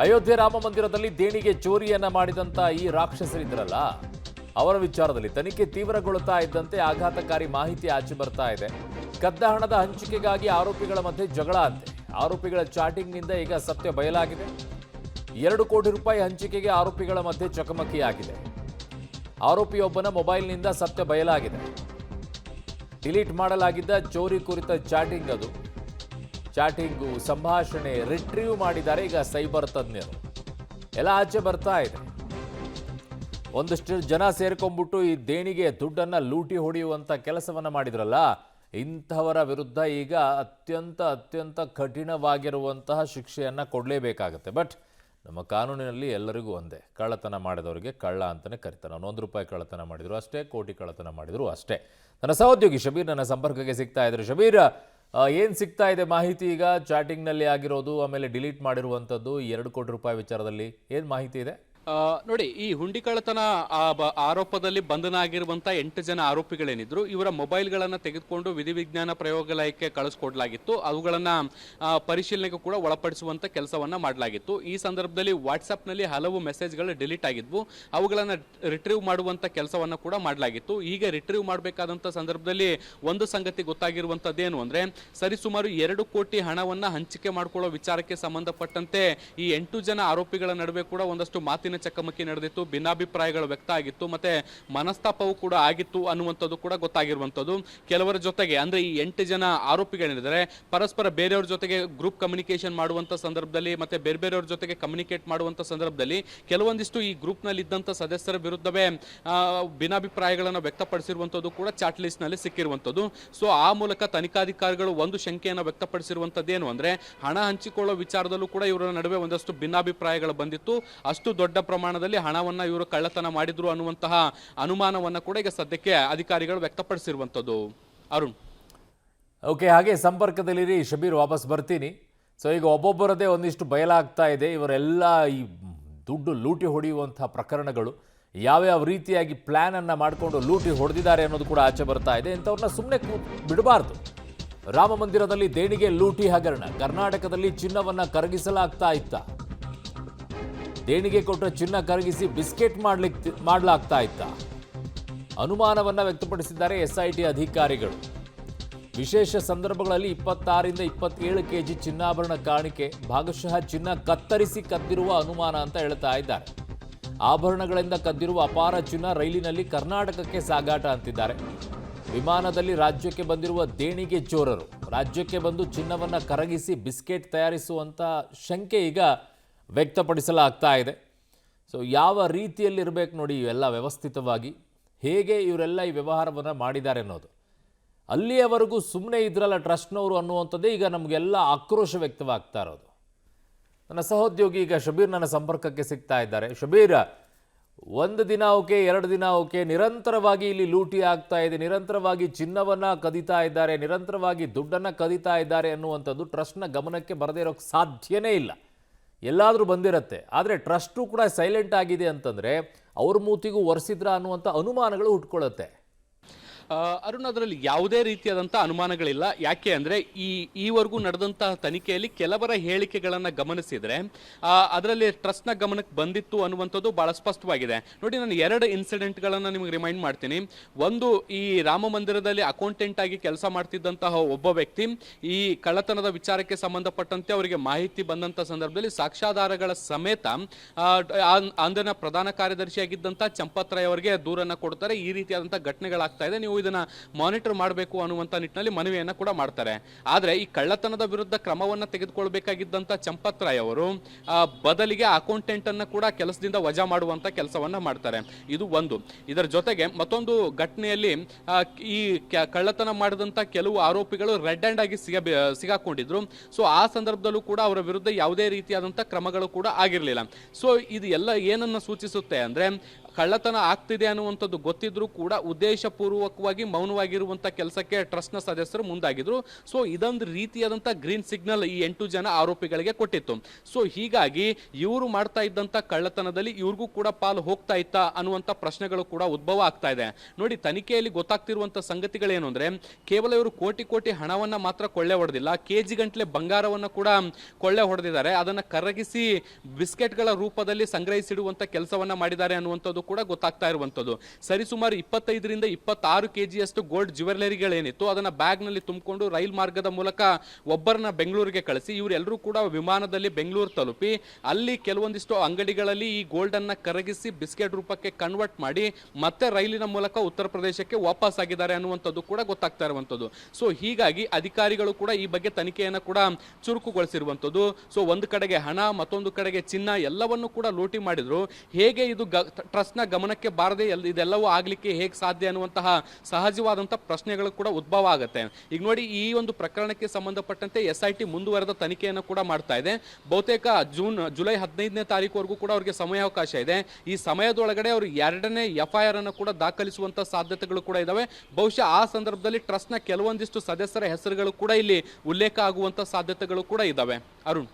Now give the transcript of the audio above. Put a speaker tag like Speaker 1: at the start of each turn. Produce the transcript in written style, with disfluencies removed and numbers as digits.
Speaker 1: ಅಯೋಧ್ಯೆ ರಾಮ ಮಂದಿರದಲ್ಲಿ ದೇಣಿಗೆ ಚೋರಿಯನ್ನ ಮಾಡಿದಂತ ಈ ರಾಕ್ಷಸರಿದ್ರಲ್ಲ ಅವರ ವಿಚಾರದಲ್ಲಿ ತನಿಖೆ ತೀವ್ರಗೊಳ್ಳುತ್ತಾ ಇದ್ದಂತೆ ಆಘಾತಕಾರಿ ಮಾಹಿತಿ ಆಚೆ ಬರ್ತಾ ಇದೆ. ಕದ್ದ ಹಣದ ಹಂಚಿಕೆಗಾಗಿ ಆರೋಪಿಗಳ ಮಧ್ಯೆ ಜಗಳ ಅಂತೆ. ಆರೋಪಿಗಳ ಚಾಟಿಂಗ್ನಿಂದ ಈಗ ಸತ್ಯ ಬಯಲಾಗಿದೆ. 2 ಕೋಟಿ ರೂಪಾಯಿ ಹಂಚಿಕೆಗೆ ಆರೋಪಿಗಳ ಮಧ್ಯೆ ಚಕಮಕಿಯಾಗಿದೆ. ಆರೋಪಿಯೊಬ್ಬನ ಮೊಬೈಲ್ನಿಂದ ಸತ್ಯ ಬಯಲಾಗಿದೆ. ಡಿಲೀಟ್ ಮಾಡಲಾಗಿದ್ದ ಚೋರಿ ಕುರಿತ ಚಾಟಿಂಗ್ ಅದು. ಚಾಟಿಂಗು ಸಂಭಾಷಣೆ ರಿಟ್ರೀವ್ ಮಾಡಿದ್ದಾರೆ ಈಗ ಸೈಬರ್ ತಜ್ಞರು. ಎಲ್ಲ ಆಚೆ ಬರ್ತಾ ಇದೆ. ಒಂದಷ್ಟು ಜನ ಸೇರ್ಕೊಂಡ್ಬಿಟ್ಟು ಈ ದೇಣಿಗೆ ದುಡ್ಡನ್ನ ಲೂಟಿ ಹೊಡೆಯುವಂತ ಕೆಲಸವನ್ನ ಮಾಡಿದ್ರಲ್ಲ, ಇಂಥವರ ವಿರುದ್ಧ ಈಗ ಅತ್ಯಂತ ಕಠಿಣವಾಗಿರುವಂತಹ ಶಿಕ್ಷೆಯನ್ನ ಕೊಡಲೇಬೇಕಾಗತ್ತೆ. ಬಟ್ ನಮ್ಮ ಕಾನೂನಿನಲ್ಲಿ ಎಲ್ಲರಿಗೂ ಒಂದೇ, ಕಳ್ಳತನ ಮಾಡಿದವರಿಗೆ ಕಳ್ಳ ಅಂತಾನೆ ಕರೀತಾರೆ. ನಾನು 1 ರೂಪಾಯಿ ಕಳ್ಳತನ ಮಾಡಿದ್ರು ಅಷ್ಟೇ, ಕೋಟಿ ಕಳ್ಳತನ ಮಾಡಿದ್ರು ಅಷ್ಟೇ. ನನ್ನ ಸಹೋದ್ಯೋಗಿ ಶಬೀರ್ ನನ್ನ ಸಂಪರ್ಕಕ್ಕೆ ಸಿಗ್ತಾ ಇದ್ರು. ಶಬೀರ್, ಏನು ಸಿಗ್ತಾ ಇದೆ ಮಾಹಿತಿ ಈಗ ಚಾಟಿಂಗ್ನಲ್ಲಿ ಆಗಿರೋದು, ಆಮೇಲೆ ಡಿಲೀಟ್ ಮಾಡಿರುವಂಥದ್ದು 2 ಕೋಟಿ ರೂಪಾಯಿ ವಿಚಾರದಲ್ಲಿ ಏನು ಮಾಹಿತಿ ಇದೆ?
Speaker 2: ನೋಡಿ, ಈ ಹುಂಡಿ ಕಳ್ಳತನ ಆರೋಪದಲ್ಲಿ ಬಂಧನ ಆಗಿರುವಂತ 8 ಜನ ಆರೋಪಿಗಳೇನಿದ್ರು, ಇವರ ಮೊಬೈಲ್ಗಳನ್ನ ತೆಗೆದುಕೊಂಡು ವಿಧಿವಿಜ್ಞಾನ ಪ್ರಯೋಗಾಲಯಕ್ಕೆ ಕಳಿಸ್ಕೊಡ್ಲಾಗಿತ್ತು. ಅವುಗಳನ್ನ ಪರಿಶೀಲನೆಗೂ ಕೂಡ ಒಳಪಡಿಸುವಂತ ಕೆಲಸವನ್ನ ಮಾಡಲಾಗಿತ್ತು. ಈ ಸಂದರ್ಭದಲ್ಲಿ ವಾಟ್ಸ್ಆಪ್ನಲ್ಲಿ ಹಲವು ಮೆಸೇಜ್ಗಳು ಡಿಲೀಟ್ ಆಗಿದ್ವು. ಅವುಗಳನ್ನ ರಿಟ್ರೀವ್ ಮಾಡುವಂತ ಕೆಲಸವನ್ನ ಕೂಡ ಮಾಡಲಾಗಿತ್ತು. ಈಗ ರಿಟ್ರೀವ್ ಮಾಡಬೇಕಾದಂತ ಸಂದರ್ಭದಲ್ಲಿ ಒಂದು ಸಂಗತಿ ಗೊತ್ತಾಗಿರುವಂತದ್ದೇನು ಅಂದ್ರೆ, ಸರಿಸುಮಾರು 2 ಕೋಟಿ ಹಣವನ್ನ ಹಂಚಿಕೆ ಮಾಡಿಕೊಳ್ಳೋ ವಿಚಾರಕ್ಕೆ ಸಂಬಂಧಪಟ್ಟಂತೆ ಈ 8 ಜನ ಆರೋಪಿಗಳ ನಡುವೆ ಕೂಡ ಒಂದಷ್ಟು ಮಾತಿನ ಚಕಮಕಿ ನಡೆದಿತ್ತು. ಭಿನ್ನಾಭಿಪ್ರಾಯಗಳು ವ್ಯಕ್ತ ಆಗಿತ್ತು, ಮತ್ತೆ ಮನಸ್ತಾಪವೂ ಕೂಡ ಆಗಿತ್ತು ಅನ್ನುವಂಥದ್ದು ಕೂಡ ಗೊತ್ತಾಗಿರುವಂಥದ್ದು. ಕೆಲವರ ಜೊತೆಗೆ ಅಂದ್ರೆ ಈ 8 ಜನ ಆರೋಪಿಗಳಿದ್ದಾರೆ, ಪರಸ್ಪರ ಬೇರೆಯವ್ರ ಜೊತೆಗೆ ಗ್ರೂಪ್ ಕಮ್ಯುನಿಕೇಶನ್ ಮಾಡುವಂತ ಸಂದರ್ಭದಲ್ಲಿ ಮತ್ತೆ ಬೇರೆಯವ್ರ ಜೊತೆಗೆ ಕಮ್ಯುನಿಕೇಟ್ ಮಾಡುವಂತ ಸಂದರ್ಭದಲ್ಲಿ ಕೆಲವೊಂದಿಷ್ಟು ಈ ಗ್ರೂಪ್ ನಲ್ಲಿ ಇದ್ದಂತ ಸದಸ್ಯರ ವಿರುದ್ಧವೇ ಭಿನ್ನಾಭಿಪ್ರಾಯಗಳನ್ನು ವ್ಯಕ್ತಪಡಿಸಿರುವಂಥದ್ದು ಕೂಡ ಚಾಟ್ ಲಿಸ್ಟ್ ನಲ್ಲಿ ಸಿಕ್ಕಿರುವಂಥದ್ದು. ಸೊ ಆ ಮೂಲಕ ತನಿಖಾಧಿಕಾರಿಗಳು ಒಂದು ಶಂಕೆಯನ್ನು ವ್ಯಕ್ತಪಡಿಸಿರುವಂಥದ್ದೇನು ಅಂದ್ರೆ, ಹಣ ಹಂಚಿಕೊಳ್ಳೋ ವಿಚಾರದಲ್ಲೂ ಕೂಡ ಇವರ ನಡುವೆ ಒಂದಷ್ಟು ಭಿನ್ನಾಭಿಪ್ರಾಯಗಳು ಬಂದಿತ್ತು. ಅಷ್ಟು ದೊಡ್ಡ ಪ್ರಮಾಣದಲ್ಲಿ ಹಣವನ್ನ ಇವರು ಕಳ್ಳತನ ಮಾಡಿದ್ರು ಅನ್ನುವಂತಹ ಅನುಮಾನವನ್ನ ಕೂಡ ಈಗ ಸದ್ಯಕ್ಕೆ ಅಧಿಕಾರಿಗಳು ವ್ಯಕ್ತಪಡಿಸಿರುವಂಥದ್ದು. ಅರುಣ್,
Speaker 1: ಓಕೆ, ಹಾಗೆ ಸಂಪರ್ಕದಲ್ಲಿರಿ ಶಬೀರ್, ವಾಪಸ್ ಬರ್ತೀನಿ. ಸೊ ಈಗ ಒಬ್ಬೊಬ್ಬರದೇ ಒಂದಿಷ್ಟು ಬಯಲಾಗ್ತಾ ಇದೆ. ಇವರೆಲ್ಲ ಈ ದುಡ್ಡು ಲೂಟಿ ಹೊಡೆಯುವಂತಹ ಪ್ರಕರಣಗಳು ಯಾವ್ಯಾವ ರೀತಿಯಾಗಿ ಪ್ಲಾನ್ ಅನ್ನ ಮಾಡಿಕೊಂಡು ಲೂಟಿ ಹೊಡೆದಿದ್ದಾರೆ ಅನ್ನೋದು ಕೂಡ ಆಚೆ ಬರ್ತಾ ಇದೆ. ಇಂಥವ್ರನ್ನ ಸುಮ್ಮನೆ ಬಿಡಬಾರ್ದು. ರಾಮ ಮಂದಿರದಲ್ಲಿ ದೇಣಿಗೆ ಲೂಟಿ ಹಗರಣ. ಕರ್ನಾಟಕದಲ್ಲಿ ಚಿನ್ನವನ್ನ ಕರಗಿಸಲಾಗ್ತಾ ಇತ್ತ. ದೇಣಿಗೆ ಕೊಟ್ಟರೆ ಚಿನ್ನ ಕರಗಿಸಿ ಬಿಸ್ಕೆಟ್ ಮಾಡಲಾಗ್ತಾ ಇತ್ತ. ಅನುಮಾನವನ್ನ ವ್ಯಕ್ತಪಡಿಸಿದ್ದಾರೆ ಎಸ್ಐಟಿ ಅಧಿಕಾರಿಗಳು. ವಿಶೇಷ ಸಂದರ್ಭಗಳಲ್ಲಿ 26ರಿಂದ 27 ಕೆಜಿ ಚಿನ್ನಾಭರಣ ಕಾಣಿಕೆ, ಭಾಗಶಃ ಚಿನ್ನ ಕತ್ತರಿಸಿ ಕದ್ದಿರುವ ಅನುಮಾನ ಅಂತ ಹೇಳ್ತಾ ಇದ್ದಾರೆ. ಆಭರಣಗಳಿಂದ ಕದ್ದಿರುವ ಅಪಾರ ಚಿನ್ನ ರೈಲಿನಲ್ಲಿ ಕರ್ನಾಟಕಕ್ಕೆ ಸಾಗಾಟ ಅಂತಿದ್ದಾರೆ. ವಿಮಾನದಲ್ಲಿ ರಾಜ್ಯಕ್ಕೆ ಬಂದಿರುವ ದೇಣಿಗೆ ಚೋರರು ರಾಜ್ಯಕ್ಕೆ ಬಂದು ಚಿನ್ನವನ್ನ ಕರಗಿಸಿ ಬಿಸ್ಕೆಟ್ ತಯಾರಿಸುವಂತ ಶಂಕೆ ಈಗ ವ್ಯಕ್ತಪಡಿಸಲಾಗ್ತಾ ಇದೆ. ಸೊ ಯಾವ ರೀತಿಯಲ್ಲಿರಬೇಕು ನೋಡಿ ಇವೆಲ್ಲ ವ್ಯವಸ್ಥಿತವಾಗಿ, ಹೇಗೆ ಇವರೆಲ್ಲ ಈ ವ್ಯವಹಾರವನ್ನು ಮಾಡಿದ್ದಾರೆ ಅನ್ನೋದು. ಅಲ್ಲಿಯವರೆಗೂ ಸುಮ್ಮನೆ ಇದ್ರಲ್ಲ ಟ್ರಸ್ಟ್ನವರು ಅನ್ನುವಂಥದ್ದೇ ಈಗ ನಮಗೆಲ್ಲ ಆಕ್ರೋಶ ವ್ಯಕ್ತವಾಗ್ತಾ ಇರೋದು. ನನ್ನ ಸಹೋದ್ಯೋಗಿ ಈಗ ಶಬೀರ್ ನನ್ನ ಸಂಪರ್ಕಕ್ಕೆ ಸಿಗ್ತಾ ಇದ್ದಾರೆ. ಶಬೀರ್, 1 ದಿನ ಓಕೆ, 2 ದಿನ ಓಕೆ, ನಿರಂತರವಾಗಿ ಇಲ್ಲಿ ಲೂಟಿ ಆಗ್ತಾ ಇದೆ, ನಿರಂತರವಾಗಿ ಚಿನ್ನವನ್ನ ಕದೀತಾ ಇದ್ದಾರೆ, ನಿರಂತರವಾಗಿ ದುಡ್ಡನ್ನು ಕದೀತಾ ಇದ್ದಾರೆ ಅನ್ನುವಂಥದ್ದು ಟ್ರಸ್ಟ್ನ ಗಮನಕ್ಕೆ ಬರದೇ ಇರೋಕ್ಕೆ ಸಾಧ್ಯನೇ ಇಲ್ಲ. ಎಲ್ಲಾದರೂ ಬಂದಿರತ್ತೆ. ಆದರೆ ಟ್ರಸ್ಟು ಕೂಡ ಸೈಲೆಂಟ್ ಆಗಿದೆ ಅಂತಂದರೆ ಅವ್ರ ಮೂತಿಗೂ ಒರೆಸಿದ್ರ ಅನ್ನುವಂಥ ಅನುಮಾನಗಳು ಹುಟ್ಕೊಳ್ಳುತ್ತೆ.
Speaker 2: ಅರುಣ್, ಅದರಲ್ಲಿ ಯಾವುದೇ ರೀತಿಯಾದಂಥ ಅನುಮಾನಗಳಿಲ್ಲ. ಯಾಕೆ ಅಂದರೆ ಈವರೆಗೂ ನಡೆದಂತಹ ತನಿಖೆಯಲ್ಲಿ ಕೆಲವರ ಹೇಳಿಕೆಗಳನ್ನು ಗಮನಿಸಿದರೆ ಅದರಲ್ಲಿ ಟ್ರಸ್ಟ್ನ ಗಮನಕ್ಕೆ ಬಂದಿತ್ತು ಅನ್ನುವಂಥದ್ದು ಭಾಳ ಸ್ಪಷ್ಟವಾಗಿದೆ. ನೋಡಿ, ನಾನು 2 ಇನ್ಸಿಡೆಂಟ್ಗಳನ್ನು ನಿಮಗೆ ರಿಮೈಂಡ್ ಮಾಡ್ತೀನಿ. ಒಂದು, ಈ ರಾಮ ಮಂದಿರದಲ್ಲಿ ಅಕೌಂಟೆಂಟ್ ಆಗಿ ಕೆಲಸ ಮಾಡ್ತಿದ್ದಂತಹ ಒಬ್ಬ ವ್ಯಕ್ತಿ ಈ ಕಳ್ಳತನದ ವಿಚಾರಕ್ಕೆ ಸಂಬಂಧಪಟ್ಟಂತೆ ಅವರಿಗೆ ಮಾಹಿತಿ ಬಂದಂಥ ಸಂದರ್ಭದಲ್ಲಿ ಸಾಕ್ಷ್ಯಾಧಾರಗಳ ಸಮೇತ ಅಂದಿನ ಪ್ರಧಾನ ಕಾರ್ಯದರ್ಶಿಯಾಗಿದ್ದಂಥ ಚಂಪತ್ ರಾಯ್ ಅವರಿಗೆ ದೂರನ್ನು ಕೊಡ್ತಾರೆ. ಈ ರೀತಿಯಾದಂಥ ಘಟನೆಗಳಾಗ್ತಾ ಇದೆ, ನೀವು ಇದನ್ನ ಮಾನಿಟರ್ ಮಾಡಬೇಕು ಅನ್ನುವಂತ ನಿಟ್ಟಿನಲ್ಲಿ ಮನವಿಯನ್ನ ಕೂಡ ಮಾಡ್ತಾರೆ. ಆದ್ರೆ ಈ ಕಳ್ಳತನದ ವಿರುದ್ಧ ಕ್ರಮವನ್ನ ತೆಗೆದುಕೊಳ್ಬೇಕಾಗಿದ್ದಂತ ಚಂಪತ್ ರಾಯ್ ಅವರು ಬದಲಿಗೆ ಅಕೌಂಟೆಂಟ್ ಅನ್ನ ಕೂಡ ಕೆಲಸದಿಂದ ವಜಾ ಮಾಡುವಂತ ಕೆಲಸವನ್ನ ಮಾಡ್ತಾರೆ. ಇದು ಒಂದು. ಇದರ ಜೊತೆಗೆ ಮತ್ತೊಂದು ಘಟನೆಯಲ್ಲಿ ಈ ಕಳ್ಳತನ ಮಾಡಿದಂತ ಕೆಲವು ಆರೋಪಿಗಳು ರೆಡ್ ಹ್ಯಾಂಡ್ ಆಗಿ ಸಿಗಾಕೊಂಡಿದ್ರು. ಸೊ ಆ ಸಂದರ್ಭದಲ್ಲೂ ಕೂಡ ಅವರ ವಿರುದ್ಧ ಯಾವುದೇ ರೀತಿಯಾದಂತ ಕ್ರಮಗಳು ಕೂಡ ಆಗಿರಲಿಲ್ಲ. ಸೊ ಇದು ಎಲ್ಲ ಏನನ್ನ ಸೂಚಿಸುತ್ತೆ ಅಂದ್ರೆ, ಕಳ್ಳತನ ಆಗ್ತಿದೆ ಅನ್ನುವಂಥದ್ದು ಗೊತ್ತಿದ್ರೂ ಕೂಡ ಉದ್ದೇಶಪೂರ್ವಕವಾಗಿ ಸಂಪೂರ್ಣವಾಗಿ ಮೌನವಾಗಿರುವಂತ ಕೆಲಸಕ್ಕೆ ಟ್ರಸ್ಟ್ನ ಸದಸ್ಯರು ಮುಂದಾಗಿದ್ರು. ಸೊ ಇದೊಂದು ರೀತಿಯಾದಂತ ಗ್ರೀನ್ ಸಿಗ್ನಲ್ ಈ 8 ಜನ ಆರೋಪಿಗಳಿಗೆ ಕೊಟ್ಟಿತ್ತು. ಸೊ ಹೀಗಾಗಿ ಇವರು ಮಾಡ್ತಾ ಇದ್ದಂತ ಕಳ್ಳತನದಲ್ಲಿ ಇವ್ರಿಗೂ ಕೂಡ ಪಾಲು ಹೋಗ್ತಾ ಇತ್ತಾ ಅನ್ನುವಂತ ಪ್ರಶ್ನೆಗಳು ಕೂಡ ಉದ್ಭವ ಆಗ್ತಾ ಇದೆ. ನೋಡಿ, ತನಿಖೆಯಲ್ಲಿ ಗೊತ್ತಾಗ್ತಿರುವಂತ ಸಂಗತಿಗಳೇನು ಅಂದ್ರೆ, ಕೇವಲ ಇವರು ಕೋಟಿ ಕೋಟಿ ಹಣವನ್ನ ಮಾತ್ರ ಕೊಳ್ಳೆ ಹೊಡೆದಿಲ್ಲ, ಕೆಜಿ ಗಂಟ್ಲೆ ಬಂಗಾರವನ್ನ ಕೂಡ ಕೊಳ್ಳೆ ಹೊಡೆದಿದ್ದಾರೆ. ಅದನ್ನ ಕರಗಿಸಿ ಬಿಸ್ಕೆಟ್ಗಳ ರೂಪದಲ್ಲಿ ಸಂಗ್ರಹಿಸಿಡುವಂತ ಕೆಲಸವನ್ನ ಮಾಡಿದ್ದಾರೆ ಅನ್ನುವಂಥದ್ದು ಕೂಡ ಗೊತ್ತಾಗ್ತಾ ಇರುವಂತದ್ದು. ಸರಿಸುಮಾರು 25ರಿಂದ 26 ಕೆಜಿಯಷ್ಟು ಗೋಲ್ಡ್ ಜ್ಯುವೆಲರಿಗಳೇನಿತ್ತು ಅದನ್ನ ಬ್ಯಾಗ್ ನಲ್ಲಿ ತುಂಬಿಕೊಂಡು ರೈಲ್ ಮಾರ್ಗದ ಮೂಲಕ ಒಬ್ಬರನ್ನ ಬೆಂಗಳೂರಿಗೆ ಕಳಿಸಿ ಇವರೆಲ್ಲರೂ ಕೂಡ ವಿಮಾನದಲ್ಲಿ ಬೆಂಗಳೂರು ತಲುಪಿ ಅಲ್ಲಿ ಕೆಲವೊಂದಿಷ್ಟು ಅಂಗಡಿಗಳಲ್ಲಿ ಈ ಗೋಲ್ಡ್ ಅನ್ನ ಕರಗಿಸಿ ಬಿಸ್ಕೆಟ್ ರೂಪಕ್ಕೆ ಕನ್ವರ್ಟ್ ಮಾಡಿ ಮತ್ತೆ ರೈಲಿನ ಮೂಲಕ ಉತ್ತರ ಪ್ರದೇಶಕ್ಕೆ ವಾಪಸ್ ಆಗಿದ್ದಾರೆ ಅನ್ನುವಂಥದ್ದು ಕೂಡ ಗೊತ್ತಾಗ್ತಾ ಇರುವಂತದ್ದು. ಸೊ ಹೀಗಾಗಿ ಅಧಿಕಾರಿಗಳು ಕೂಡ ಈ ಬಗ್ಗೆ ತನಿಖೆಯನ್ನು ಕೂಡ ಚುರುಕುಗೊಳಿಸಿರುವಂತದ್ದು. ಸೊ ಒಂದು ಕಡೆಗೆ ಹಣ, ಮತ್ತೊಂದು ಕಡೆಗೆ ಚಿನ್ನ ಎಲ್ಲವನ್ನು ಕೂಡ ಲೂಟಿ ಮಾಡಿದ್ರು. ಹೇಗೆ ಇದು ಟ್ರಸ್ಟ್ನ ಗಮನಕ್ಕೆ ಬಾರದೆ ಇದೆಲ್ಲವೂ ಆಗ್ಲಿಕ್ಕೆ ಹೇಗೆ ಸಾಧ್ಯ ಅನ್ನುವಂತಹ ಸಹಜವಾದಂತಹ ಪ್ರಶ್ನೆಗಳು ಕೂಡ ಉದ್ಭವ ಆಗುತ್ತೆ. ಈಗ ನೋಡಿ, ಈ ಒಂದು ಪ್ರಕರಣಕ್ಕೆ ಸಂಬಂಧಪಟ್ಟಂತೆ SIT ಮುಂದುವರೆದ ತನಿಖೆಯನ್ನು ಕೂಡ ಮಾಡ್ತಾ ಇದೆ. ಬಹುತೇಕ ಜುಲೈ 15ನೇ ತಾರೀಕುವರೆಗೂ ಕೂಡ ಅವರಿಗೆ ಸಮಯಾವಕಾಶ ಇದೆ. ಈ ಸಮಯದೊಳಗಡೆ ಅವರು 2ನೇ FIR ಅನ್ನು ಕೂಡ ದಾಖಲಿಸುವಂತ ಸಾಧ್ಯತೆಗಳು ಕೂಡ ಇದಾವೆ. ಬಹುಶಃ ಆ ಸಂದರ್ಭದಲ್ಲಿ ಟ್ರಸ್ಟ್ನ ಕೆಲವೊಂದಿಷ್ಟು ಸದಸ್ಯರ ಹೆಸರುಗಳು ಕೂಡ ಇಲ್ಲಿ ಉಲ್ಲೇಖ ಆಗುವಂತ ಸಾಧ್ಯತೆಗಳು ಕೂಡ ಇದಾವೆ. ಅರುಣ್.